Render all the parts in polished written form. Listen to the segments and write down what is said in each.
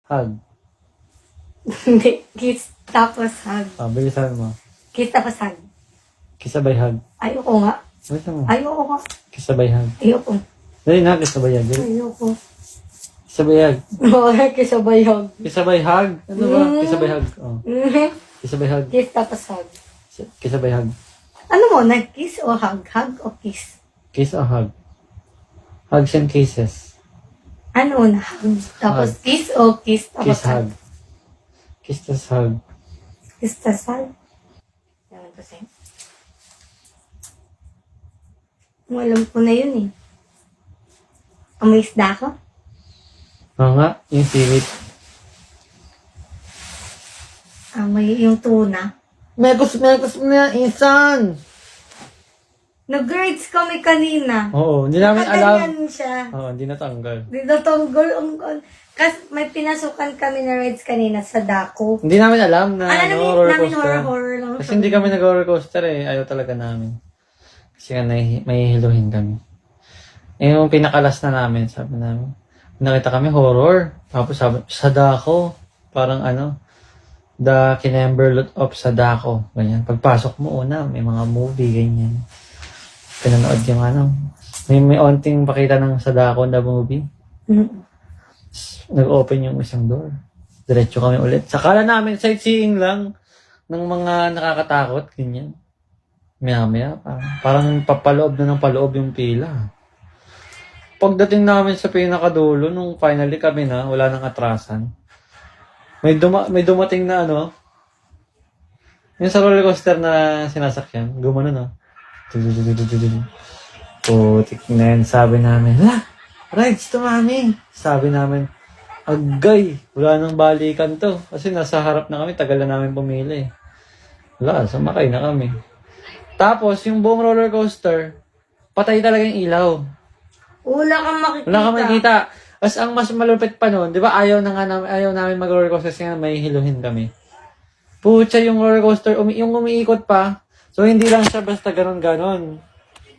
Hug. Hindi. Kiss tapos hug. Bilisan mo. Kiss tapos hug. Kiss sabay hug. Ayoko nga. Bilisan mo. Ayoko nga. Kiss sabay hug. Ayoko. Dali na, kiss sabay hug. Ayoko. Kiss sabay hug. Kiss sabay hug. Kiss sabay hug. Ano ba? Kiss sabay hug. Oh. Kiss sabay hug. Kiss tapos hug. Kiss sabay hug. Ano mo na? Kiss o hug? Hug o kiss? Kiss o hug? Hugs and kisses. Ano na? Hug. Tapos Hug. kiss o kiss tapos Kiss hug. Kiss tas hug. Kiss tapos hug. Yan ko sa'yo. Alam ko na yun eh. Amoy isda ko? Oo nga, yung sirit. Amoy yung tuna. Mekos na insan! Nag-grades kami kanina. Oo, hindi namin alam. Nakaganyan siya. Oo, hindi natanggal. Di natanggol ang... Kasi may pinasukan kami na rides kanina sa Daco. Hindi namin alam na roller namin coaster. horror lang. Kasi hindi kami nag-roller coaster eh. Ayaw talaga namin. Kasi nga may hiluhin kami. Eh, yung pinakalas na namin, sabi namin. Nakita kami horror. Tapos sabi, Sadako. Parang The Kinemberlot of Sadako. Ganyan. Pagpasok mo una, may mga movie, ganyan. Pinanood yung may onting pakita ng Sadako na movie. Mm-hmm. Nag-open yung isang door. Diretso kami ulit. Sakala namin, sightseeing lang ng mga nakakatakot, ganyan. Maya-maya, parang papaloob na ng paloob yung pila. Pagdating namin sa pinakadulo, nung finally kami na, wala nang atrasan. May dumating na yung sa roller coaster na sinasakyan, gumano na. Putik na yan, sabi namin, rides to mami. Sabi namin, agay, wala nang balikan to. Kasi nasa harap na kami, tagal na namin pumili. Wala, sumakay na kami. Tapos, yung buong roller coaster, patay talaga yung ilaw. Wala kang makikita. Wala kang makikita. As ang mas malupit pa nun, di ba ayaw namin mag-roller coaster kasi may hiluhin kami. Pucha, yung roller coaster, yung umiikot pa. So, hindi lang siya basta ganon-ganon.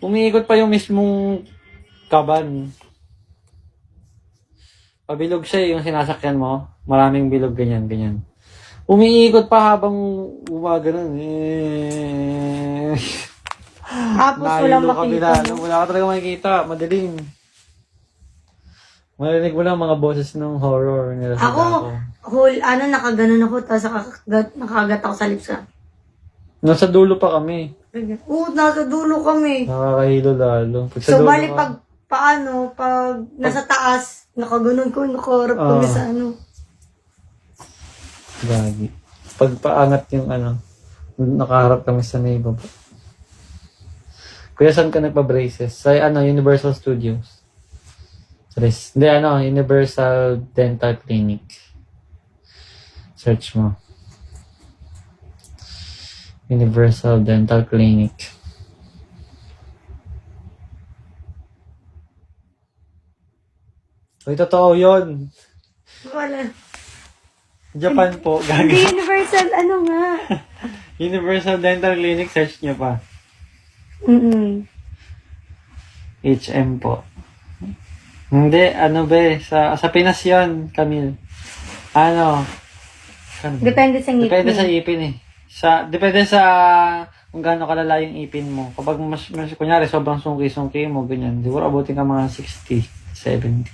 Umiikot pa yung mismong kaban. Pabilog siya yung sinasakyan mo. Maraming bilog, ganyan. Umiikot pa habang gumagano'n. Tapos walang makita. Wala ka talaga makikita. Madilim. Marinig mo lang mga boses ng horror nila sa Daco. Nakaganon ako, tapos nakagat ako sa lips ka. Nasa dulo pa kami. Oo, nasa dulo kami. Nakakahilo lalo. So, bali pag nasa taas, nakaganon ko, nakaharap kami sa Gagi. Pag paangat yung nakaharap kami sa may baba. Kuya, saan ka nagpa-braces? Sa Universal Studios. Hindi, Universal Dental Clinic. Search mo. Universal Dental Clinic. Uy, totoo yun. Wala. Japan po. Hindi Universal, nga. Universal Dental Clinic, search nyo pa. HM po. Hindi, sa Pinas yun, Camille. Depende sa ngipin. Depende sa ipin eh. Depende sa kung gaano kalala yung ipin mo. Kapag mas kunyari, sobrang sungki-sungki mo, ganyan. Siguro abutin ka mga 60, 70.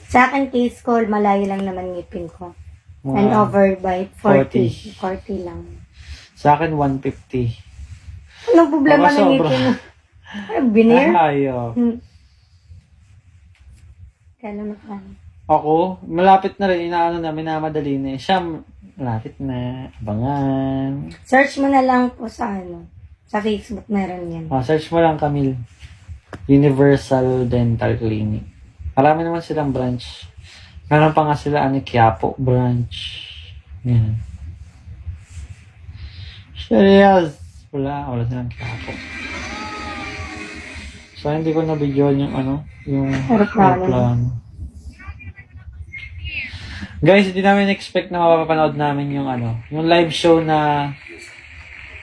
Sa akin, case ko, malayo lang naman ngipin ko. And over by 40. 40 lang. Sa akin, 150. Anong problema ng ngipin mo? Veneer? Ayaw. Kailan na. Ako, malapit na rin. Minamadali na eh. Siya, malapit na. Abangan. Search mo na lang po sa sa Facebook, meron yan. Search mo lang, Camille. Universal Dental Clinic. Marami naman silang branch. Meron pa nga sila, Quiapo branch. Yan. Serious. Wala silang Quiapo. So, hindi ko na-videoan yung aeroplano. Guys, hindi namin expect na mapapanood namin yung live show na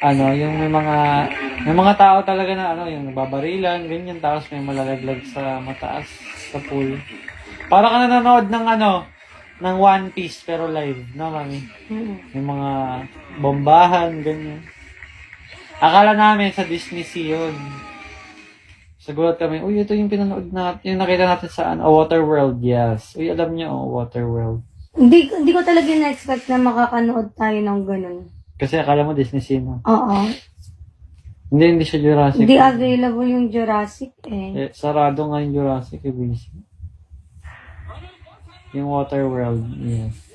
yung may mga tao talaga na yung nababarilan, ganyan, tapos may malalaglag sa mataas sa pool. Para ka nanonood ng ng One Piece pero live, no, mami? Mm. Yung mga bombahan, ganyan. Akala namin sa Disney Sea yun. Sagulat kami, uy, ito yung pinanood natin, yung nakita natin sa Waterworld, yes. Uy, alam niyo, Waterworld. Hindi ko talaga na-expect na makakanood tayo ng ganun. Kasi akala mo Disney Sea, no? Oo. Hindi siya Jurassic. Hindi available yung Jurassic eh. Sarado nga yung Jurassic, busy. Yung Waterworld, yes.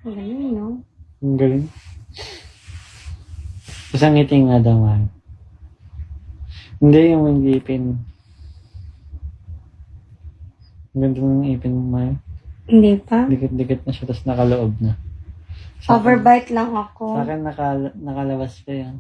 Ang galing, no? Ang galing. Isang ngiting nga daw, man. Hindi yung ngipin. Ang ganda ng ngipin mo, Maya. Hindi pa. Dikit-dikit na siya, tapos nakaloob na. Sa akin- Overbite lang ako. Sa akin, nakalabas pa yan.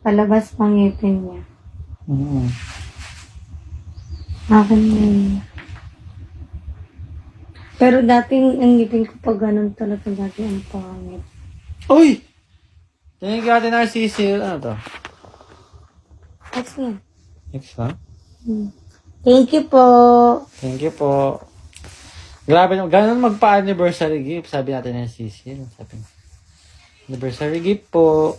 Palabas pang ngipin niya. Mm-hmm. Akin yun. Pero dating ang ngipin ko pag ganun talaga dati ang pangit. Uy! Tingin ka natin Narcisse. Ano to? That's it. Next ha? Thank you po. Thank you po. Grabe naman. Ganun magpa-anniversary gift. Sabi natin Narcisse. Sabi anniversary gift po.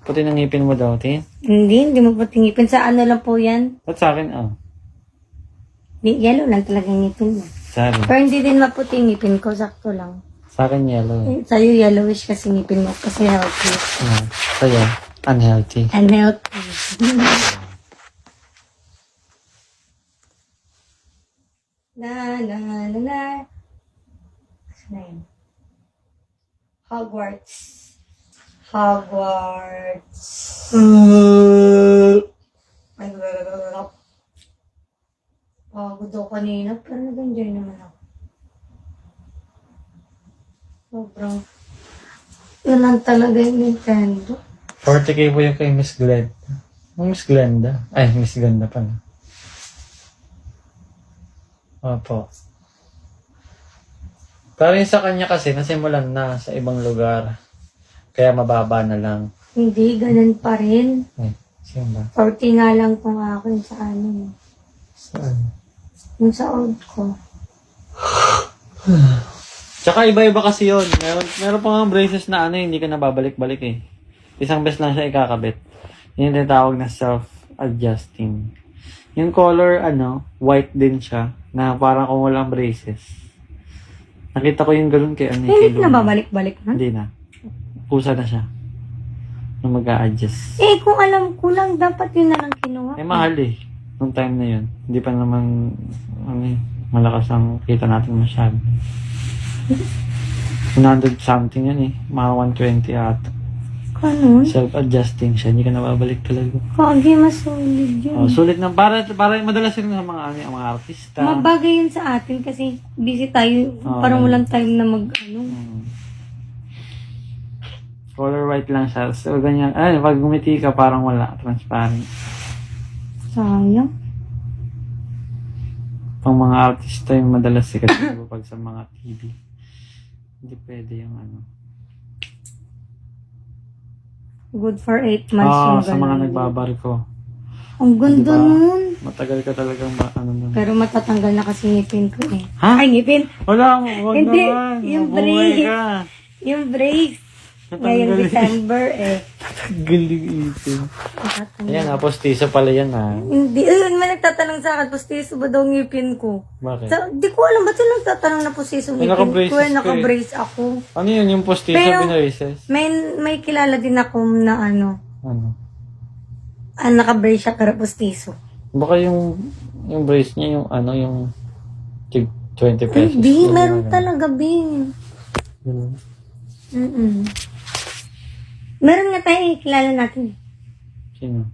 Puti ng ngipin mo daw, Tin. Hindi mo pati ngipin. Sa ano lang po yan? At sa akin, Yellow lang talaga yung ngipin mo. Sorry. Pero hindi din maputi yung ngipin ko. Sakto lang. Sa akin, yellow. Sa'yo yellowish kasi ngipin mo. Kasi healthy. Sa'yo, unhealthy. Unhealthy. na na na na. Saan na yun? Hogwarts. Ay, pagod ako kanina, pero nag-enjoy naman ako. Sobrang, yun lang talaga yung Nintendo. 40k po yung kay Miss Glenda. Miss Glenda? Ay, Miss Glenda pala. Opo. Pero yung sa kanya kasi, nasimulan na sa ibang lugar. Kaya mababa na lang. Hindi, ganun pa rin. Ay, sino ba? 40 nga lang kung akin sa ano. Saan? Yung sa old ko. Tsaka iba-iba kasi yun. Meron pa nga braces na hindi ka nababalik-balik eh. Isang beses lang siya ikakabit. Yun yung tinatawag na self-adjusting. Yung color, white din siya. Na parang kung walang braces. Nakita ko yung ganun kay Hindi kay na babalik-balik na. Hindi na. Kusa na siya. Na mag-a-adjust. Kung alam ko lang, dapat yun na lang kinuha. Mahal eh. Nung time na yun. Hindi pa naman, malakas ang kita natin masyado. 100 something yun eh. Mga 120 ata. Ganun? Self-adjusting siya. Hindi ka nababalik talaga. Kagi, mas solid yun. Sulit na. Para madalas yun sa mga artista. Mabagay yun sa atin kasi busy tayo. Parang walang time na mag-ano. Color white lang siya. So, ganyan. Pag gumiti ka, parang wala. Transparent. Sayang. Pang mga artista yung madalas sikat pag sa mga TV. Hindi pwede yung Good for 8 months yung sa mga ganun. nagbabarko. Ang ganda Diba? nun. Matagal ka talagang nun. Pero matatanggal na kasi ngipin ko eh. Ha? Ay, ngipin. Wala, wag Hindi, naman. yung Mabuhay brace. ka. Yung brace. Ngayong Natanggal December eh. Galing ipin. Ayan, postiso pala yan Hindi. May nagtatanong sa akin, pustiso ba daw ngipin ko? Bakit? Di ko alam, ba't yung nagtatanong na pustiso ngipin ko? naka-braces ka eh. Naka-brace ako. Ano yun, yung postiso Pero- binawises? May kilala din ako na Ano? naka-brace siya pero pustiso. Baka yung brace niya, yung tig 20 pesos. Hindi, Yung meron mga talaga, Bing. ganun. Meron nga tayo, kilala natin. Sino?